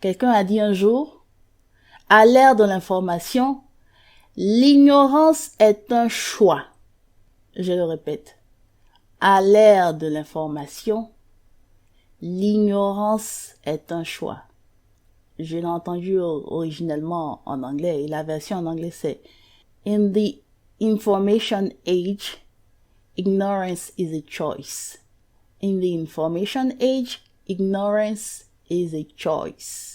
Quelqu'un a dit un jour, à l'ère de l'information, l'ignorance est un choix. Je le répète. À l'ère de l'information, l'ignorance est un choix. Je l'ai entendu originellement en anglais et la version en anglais c'est In the information age, ignorance is a choice. In the information age, ignorance is a choice.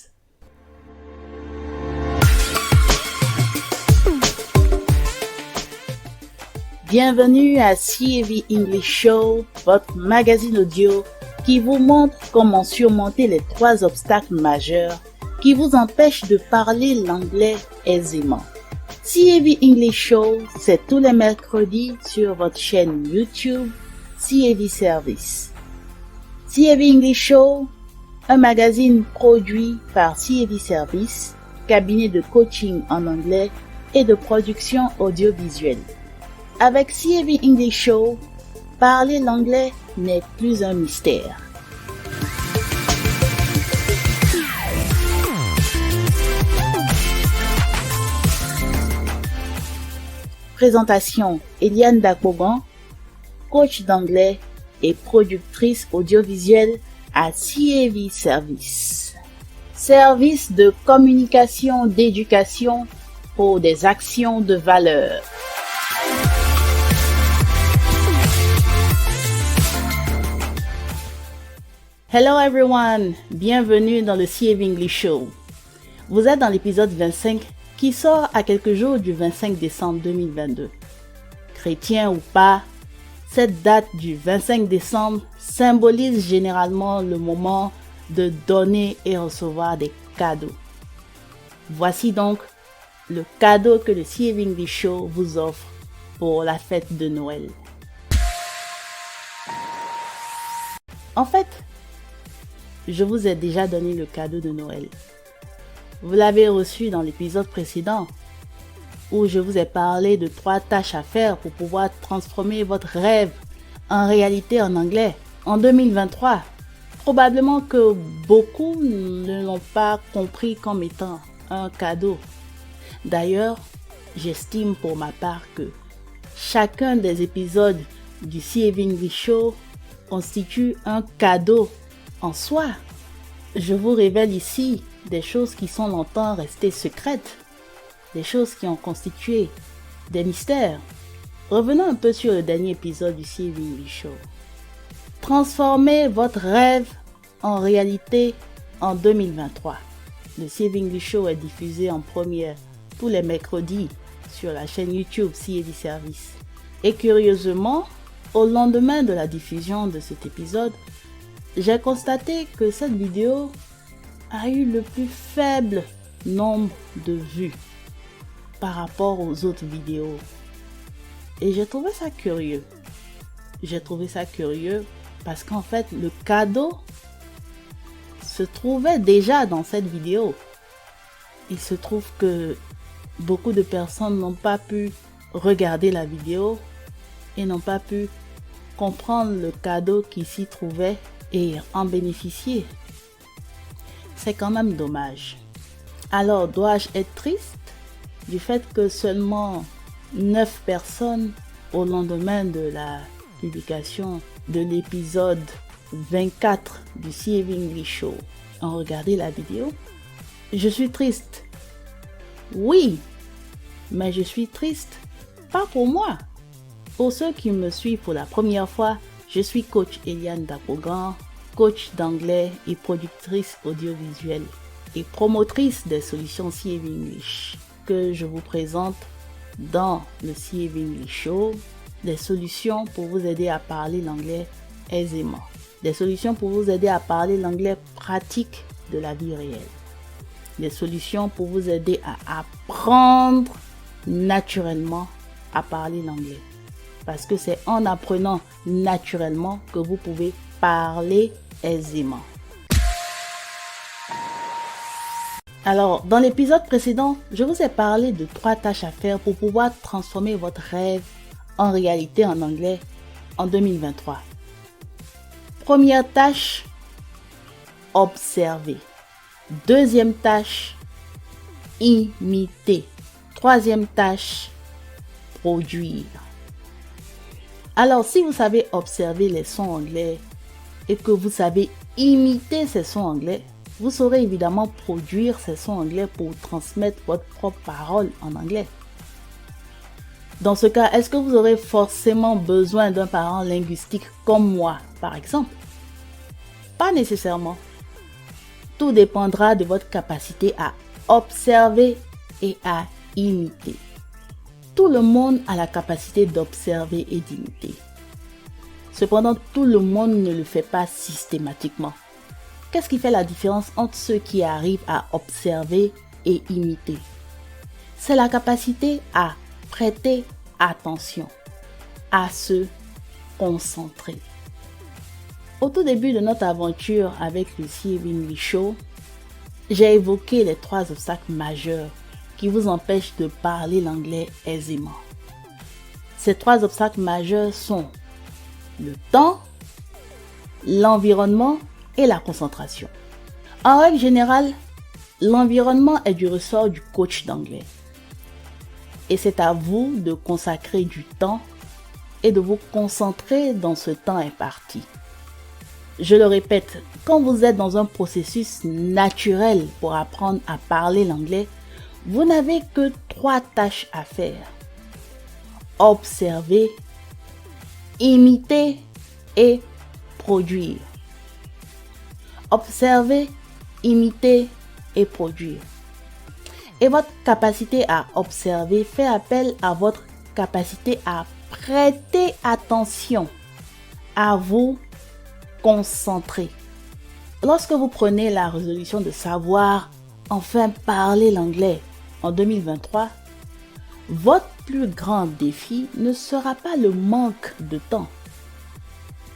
Bienvenue à CAV English Show, votre magazine audio qui vous montre comment surmonter les 3 obstacles majeurs qui vous empêchent de parler l'anglais aisément. CAV English Show, c'est tous les mercredis sur votre chaîne YouTube CAV Service. CAV English Show, un magazine produit par CAV Service, cabinet de coaching en anglais et de production audiovisuelle. Avec CAV English Show, parler l'anglais n'est plus un mystère. Présentation: Eliane Dakpogan, coach d'anglais et productrice audiovisuelle à CAV Service. Service de communication d'éducation pour des actions de valeur. Hello everyone, bienvenue dans le CAV English Show. Vous êtes dans l'épisode 25 qui sort à quelques jours du 25 décembre 2022. Chrétien ou pas, cette date du 25 décembre symbolise généralement le moment de donner et recevoir des cadeaux. Voici donc le cadeau que le CAV English Show vous offre pour la fête de Noël. En fait, je vous ai déjà donné le cadeau de Noël. Vous l'avez reçu dans l'épisode précédent où je vous ai parlé de 3 tâches à faire pour pouvoir transformer votre rêve en réalité en anglais en 2023. Probablement que beaucoup ne l'ont pas compris comme étant un cadeau. D'ailleurs, j'estime pour ma part que chacun des épisodes du CAV English Show constitue un cadeau en soi. Je vous révèle ici des choses qui sont longtemps restées secrètes, des choses qui ont constitué des mystères. Revenons un peu sur le dernier épisode du CAV English Show. Transformez votre rêve en réalité en 2023. Le CAV English Show est diffusé en première tous les mercredis sur la chaîne YouTube CAV Service. Et curieusement, au lendemain de la diffusion de cet épisode, j'ai constaté que cette vidéo a eu le plus faible nombre de vues par rapport aux autres vidéos. Et j'ai trouvé ça curieux. J'ai trouvé ça curieux parce qu'en fait, le cadeau se trouvait déjà dans cette vidéo. Il se trouve que beaucoup de personnes n'ont pas pu regarder la vidéo et n'ont pas pu comprendre le cadeau qui s'y trouvait et en bénéficier. C'est quand même dommage. Alors, dois-je être triste du fait que seulement 9 personnes au lendemain de la publication de l'épisode 24 du CAV English Show ont regardé la vidéo? Je suis triste. Oui, mais je suis triste pas pour moi. Pour ceux qui me suivent pour la première fois, je suis coach Eliane Dakpogan, coach d'anglais et productrice audiovisuelle et promotrice des solutions CAV English que je vous présente dans le CAV English Show, des solutions pour vous aider à parler l'anglais aisément, des solutions pour vous aider à parler l'anglais pratique de la vie réelle, des solutions pour vous aider à apprendre naturellement à parler l'anglais. Parce que c'est en apprenant naturellement que vous pouvez parler aisément. Alors, dans l'épisode précédent, je vous ai parlé de 3 tâches à faire pour pouvoir transformer votre rêve en réalité en anglais en 2023. Première tâche, observer. Deuxième tâche, imiter. Troisième tâche, produire. Alors, si vous savez observer les sons anglais et que vous savez imiter ces sons anglais, vous saurez évidemment produire ces sons anglais pour transmettre votre propre parole en anglais. Dans ce cas, est-ce que vous aurez forcément besoin d'un parent linguistique comme moi, par exemple? Pas nécessairement. Tout dépendra de votre capacité à observer et à imiter. Tout le monde a la capacité d'observer et d'imiter. Cependant, tout le monde ne le fait pas systématiquement. Qu'est-ce qui fait la différence entre ceux qui arrivent à observer et imiter? C'est la capacité à prêter attention, à se concentrer. Au tout début de notre aventure avec le CAB Show, j'ai évoqué les 3 obstacles majeurs qui vous empêchent de parler l'anglais aisément. Ces 3 obstacles majeurs sont le temps, l'environnement et la concentration. En règle générale, l'environnement est du ressort du coach d'anglais. Et c'est à vous de consacrer du temps et de vous concentrer dans ce temps imparti. Je le répète, quand vous êtes dans un processus naturel pour apprendre à parler l'anglais, vous n'avez que 3 tâches à faire. Observer, imiter et produire. Observer, imiter et produire. Et votre capacité à observer fait appel à votre capacité à prêter attention, à vous concentrer. Lorsque vous prenez la résolution de savoir enfin parler l'anglais en 2023, votre plus grand défi ne sera pas le manque de temps.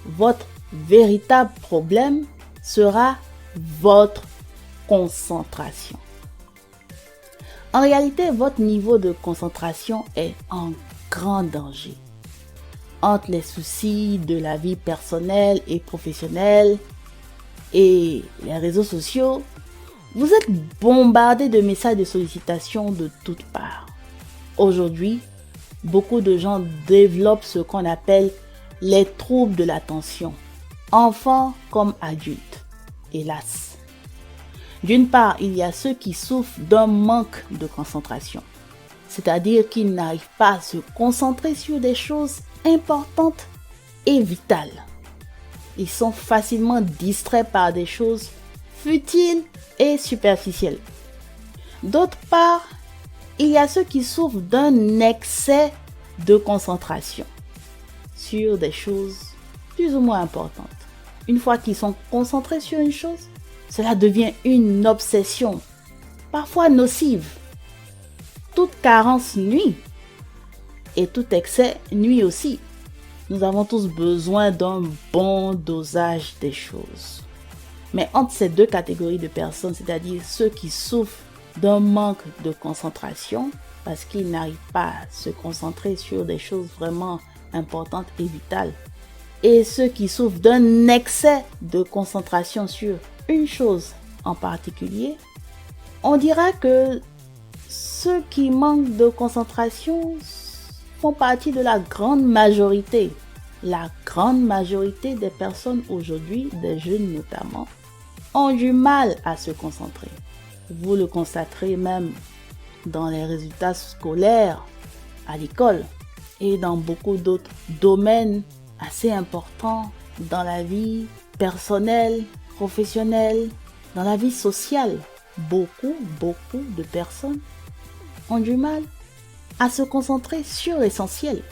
Votre véritable problème sera votre concentration. En réalité, votre niveau de concentration est en grand danger. Entre les soucis de la vie personnelle et professionnelle et les réseaux sociaux, vous êtes bombardé de messages de sollicitation de toutes parts. Aujourd'hui, beaucoup de gens développent ce qu'on appelle les troubles de l'attention, enfants comme adultes, hélas. D'une part, il y a ceux qui souffrent d'un manque de concentration, c'est-à-dire qu'ils n'arrivent pas à se concentrer sur des choses importantes et vitales. Ils sont facilement distraits par des choses futiles et superficielles. D'autre part, il y a ceux qui souffrent d'un excès de concentration sur des choses plus ou moins importantes. Une fois qu'ils sont concentrés sur une chose, cela devient une obsession, parfois nocive. Toute carence nuit et tout excès nuit aussi. Nous avons tous besoin d'un bon dosage des choses. Mais entre ces 2 catégories de personnes, c'est-à-dire ceux qui souffrent d'un manque de concentration parce qu'ils n'arrivent pas à se concentrer sur des choses vraiment importantes et vitales, et ceux qui souffrent d'un excès de concentration sur une chose en particulier, on dira que ceux qui manquent de concentration font partie de la grande majorité. La grande majorité des personnes aujourd'hui, des jeunes notamment, ont du mal à se concentrer. Vous le constaterez même dans les résultats scolaires à l'école et dans beaucoup d'autres domaines assez importants dans la vie personnelle, professionnelle, dans la vie sociale. Beaucoup de personnes ont du mal à se concentrer sur l'essentiel.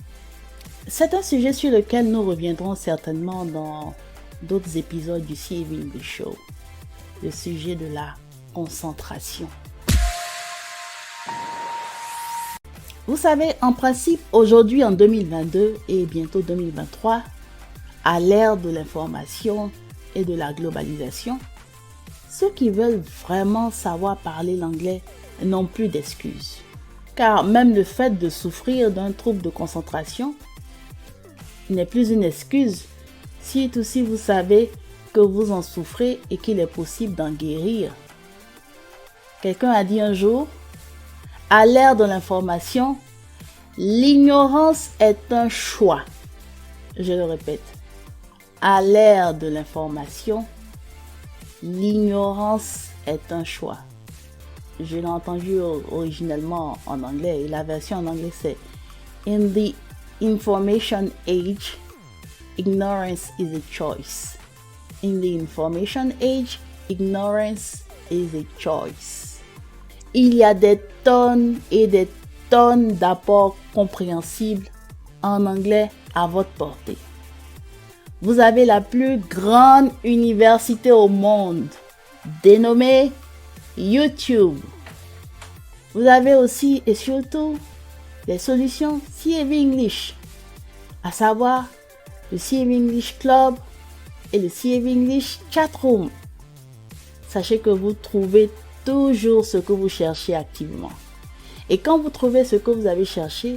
C'est un sujet sur lequel nous reviendrons certainement dans d'autres épisodes du CAB Show. Le sujet de la concentration. Vous savez, en principe, aujourd'hui en 2022 et bientôt 2023, à l'ère de l'information et de la globalisation, ceux qui veulent vraiment savoir parler l'anglais n'ont plus d'excuses. Car même le fait de souffrir d'un trouble de concentration n'est plus une excuse, surtout si vous savez que vous en souffrez et qu'il est possible d'en guérir. Quelqu'un a dit un jour, à l'ère de l'information, l'ignorance est un choix. Je le répète, à l'ère de l'information, l'ignorance est un choix. Je l'ai entendu originellement en anglais et la version en anglais c'est In the information age, ignorance is a choice. In the information age, ignorance is a choice. Il y a des tonnes et des tonnes d'apports compréhensibles en anglais à votre portée. Vous avez la plus grande université au monde, dénommée YouTube. Vous avez aussi et surtout les solutions CAV English, à savoir le CAV English Club et le CAV English Chatroom. Sachez que vous trouvez toujours ce que vous cherchez activement. Et quand vous trouvez ce que vous avez cherché,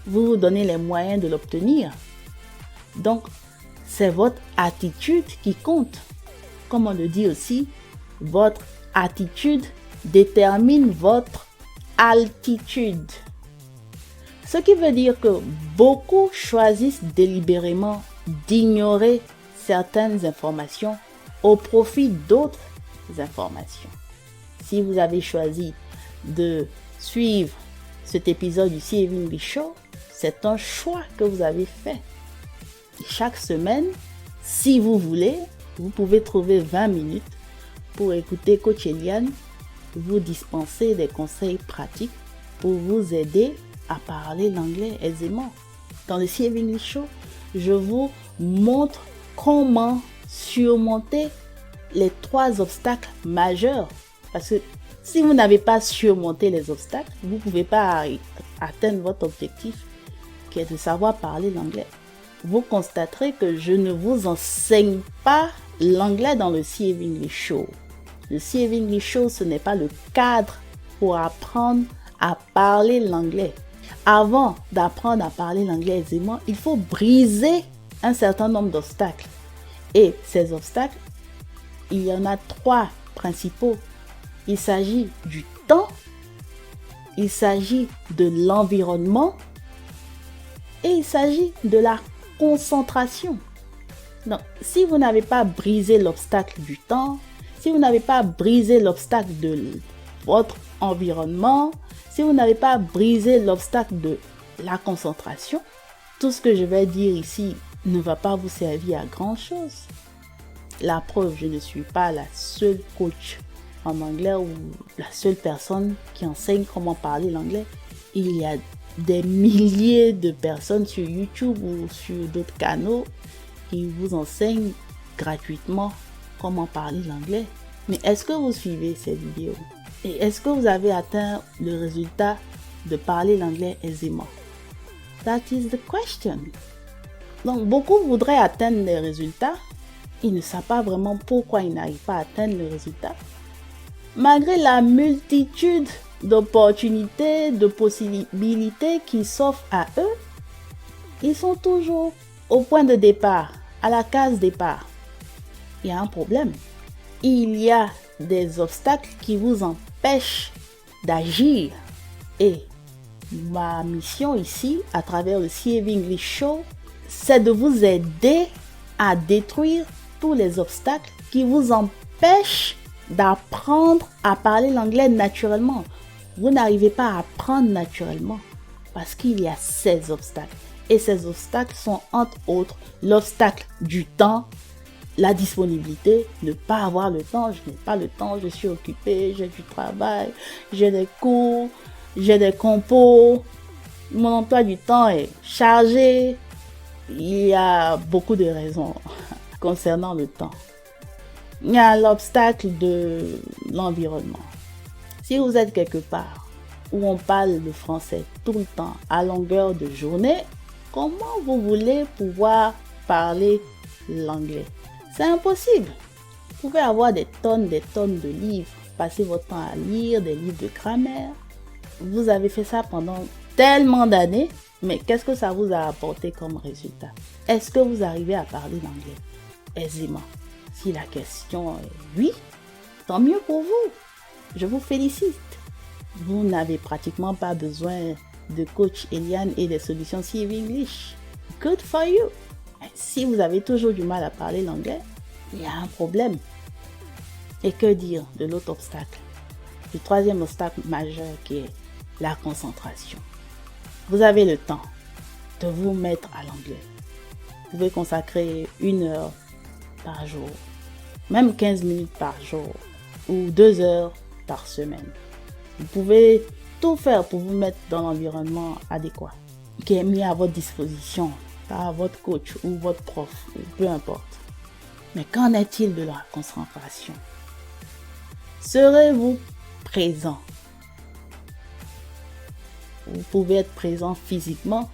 vous vous donnez les moyens de l'obtenir. Donc, c'est votre attitude qui compte. Comme on le dit aussi, votre attitude détermine votre altitude. Ce qui veut dire que beaucoup choisissent délibérément d'ignorer certaines informations au profit d'autres informations. Si vous avez choisi de suivre cet épisode du CAV English Show, c'est un choix que vous avez fait. Chaque semaine, si vous voulez, vous pouvez trouver 20 minutes pour écouter Coach Eliane vous dispenser des conseils pratiques pour vous aider à parler l'anglais aisément. Dans le CAV English Show, je vous montre comment surmonter les 3 obstacles majeurs. Parce que si vous n'avez pas surmonté les obstacles, vous ne pouvez pas atteindre votre objectif qui est de savoir parler l'anglais. Vous constaterez que je ne vous enseigne pas l'anglais dans le CAV English Show. Le CAV English Show, ce n'est pas le cadre pour apprendre à parler l'anglais. Avant d'apprendre à parler l'anglais aisément, il faut briser un certain nombre d'obstacles. Et ces obstacles, il y en a 3 principaux. Il s'agit du temps, il s'agit de l'environnement et il s'agit de la concentration. Donc, si vous n'avez pas brisé l'obstacle du temps, si vous n'avez pas brisé l'obstacle de votre environnement, si vous n'avez pas brisé l'obstacle de la concentration, tout ce que je vais dire ici ne va pas vous servir à grand chose. La preuve, je ne suis pas la seule coach en anglais ou la seule personne qui enseigne comment parler l'anglais. Il y a des milliers de personnes sur YouTube ou sur d'autres canaux qui vous enseignent gratuitement comment parler l'anglais. Mais est-ce que vous suivez ces vidéos? Et est-ce que vous avez atteint le résultat de parler l'anglais aisément? That is the question. Donc, beaucoup voudraient atteindre les résultats. Ils ne savent pas vraiment pourquoi ils n'arrivent pas à atteindre le résultat. Malgré la multitude d'opportunités, de possibilités qui s'offrent à eux, ils sont toujours au point de départ, à la case départ. Il y a un problème. Il y a des obstacles qui vous empêchent d'agir. Et ma mission ici, à travers le CAV English Show, c'est de vous aider à détruire tous les obstacles qui vous empêchent d'apprendre à parler l'anglais naturellement. Vous n'arrivez pas à apprendre naturellement parce qu'il y a ces obstacles. Et ces obstacles sont entre autres l'obstacle du temps, la disponibilité, ne pas avoir le temps. Je n'ai pas le temps, je suis occupé, j'ai du travail, j'ai des cours, j'ai des compos. Mon emploi du temps est chargé. Il y a beaucoup de raisons concernant le temps. Il y a l'obstacle de l'environnement. Si vous êtes quelque part où on parle le français tout le temps, à longueur de journée, comment vous voulez pouvoir parler l'anglais? C'est impossible. Vous pouvez avoir des tonnes de livres, passer votre temps à lire des livres de grammaire. Vous avez fait ça pendant tellement d'années, mais qu'est-ce que ça vous a apporté comme résultat? Est-ce que vous arrivez à parler l'anglais aisément? Si la question est oui, tant mieux pour vous. Je vous félicite. Vous n'avez pratiquement pas besoin de coach Eliane et des solutions CV English. Good for you. Si vous avez toujours du mal à parler l'anglais, il y a un problème. Et que dire de l'autre obstacle? Le troisième obstacle majeur qui est la concentration. Vous avez le temps de vous mettre à l'anglais. Vous pouvez consacrer 1 heure par jour, même 15 minutes par jour ou 2 heures par semaine. Vous pouvez tout faire pour vous mettre dans l'environnement adéquat qui est mis à votre disposition par votre coach ou votre prof, ou peu importe. Mais qu'en est-il de la concentration? Serez-vous présent? Vous pouvez être présent physiquement,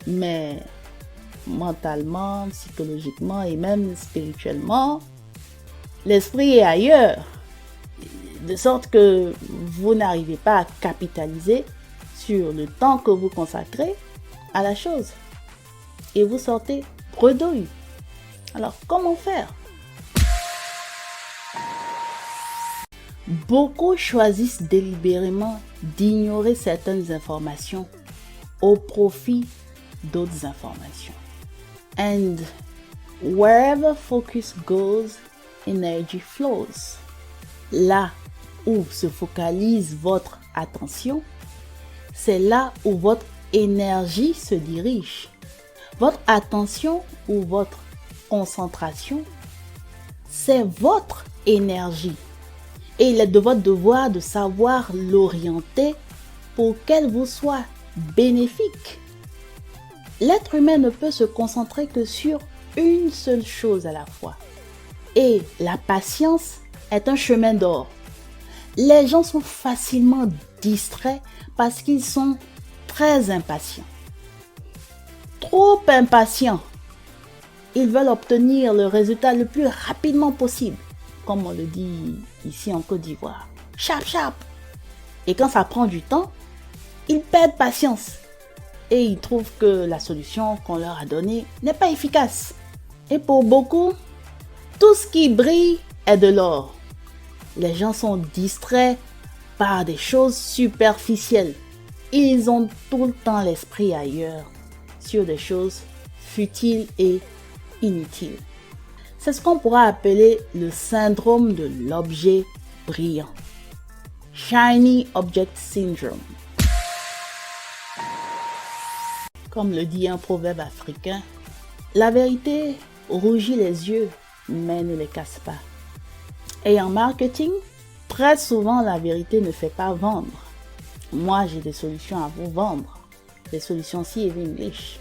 mais mentalement, psychologiquement et même spirituellement, l'esprit est ailleurs. De sorte que vous n'arrivez pas à capitaliser sur le temps que vous consacrez à la chose. Et vous sortez bredouille. Alors, comment faire? Beaucoup choisissent délibérément d'ignorer certaines informations au profit d'autres informations. And wherever focus goes, energy flows. Là où se focalise votre attention, c'est là où votre énergie se dirige. Votre attention ou votre concentration, c'est votre énergie. Et il est de votre devoir de savoir l'orienter pour qu'elle vous soit bénéfique. L'être humain ne peut se concentrer que sur une seule chose à la fois. Et la patience est un chemin d'or. Les gens sont facilement distraits parce qu'ils sont très impatients. Trop impatients. Ils veulent obtenir le résultat le plus rapidement possible, comme on le dit ici en Côte d'Ivoire. Chap, chap. Et quand ça prend du temps, ils perdent patience. Et ils trouvent que la solution qu'on leur a donnée n'est pas efficace. Et pour beaucoup, tout ce qui brille est de l'or. Les gens sont distraits par des choses superficielles. Ils ont tout le temps l'esprit ailleurs, sur des choses futiles et inutiles. C'est ce qu'on pourra appeler le syndrome de l'objet brillant. Shiny Object Syndrome. Comme le dit un proverbe africain, la vérité rougit les yeux, mais ne les casse pas. Et en marketing, très souvent la vérité ne fait pas vendre. Moi, j'ai des solutions à vous vendre, des solutions CV English.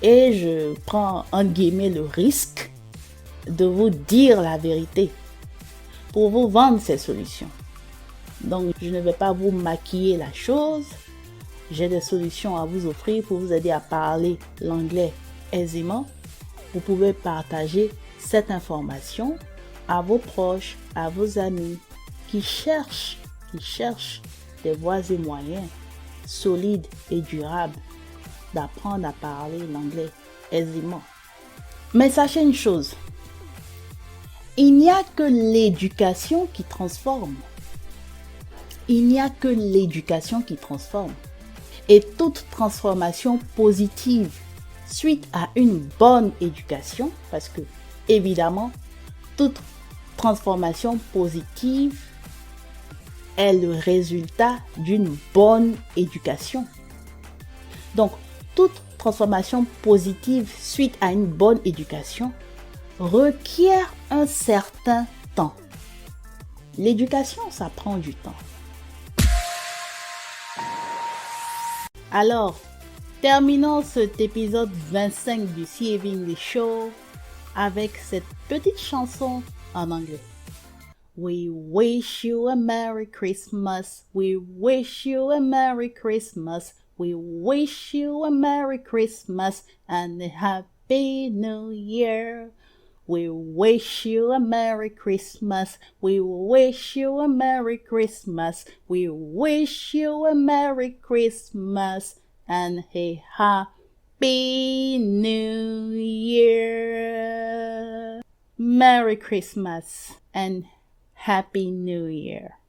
Et je prends en guillemets le risque de vous dire la vérité pour vous vendre ces solutions. Donc, je ne vais pas vous maquiller la chose. J'ai des solutions à vous offrir pour vous aider à parler l'anglais aisément. Vous pouvez partager cette information à vos proches, à vos amis qui cherchent des voies et moyens solides et durables d'apprendre à parler l'anglais aisément. Mais sachez une chose, il n'y a que l'éducation qui transforme. Il n'y a que l'éducation qui transforme. Et toute transformation positive suite à une bonne éducation, parce que évidemment, toute transformation positive est le résultat d'une bonne éducation. Donc, toute transformation positive suite à une bonne éducation requiert un certain temps. L'éducation, ça prend du temps. Alors, terminons cet épisode 25 du CV English Show avec cette petite chanson en anglais. We wish you a Merry Christmas. We wish you a Merry Christmas. We wish you a Merry Christmas and a Happy New Year. We wish you a Merry Christmas. We wish you a Merry Christmas. We wish you a Merry Christmas and a Happy New Year. Merry Christmas and Happy New Year.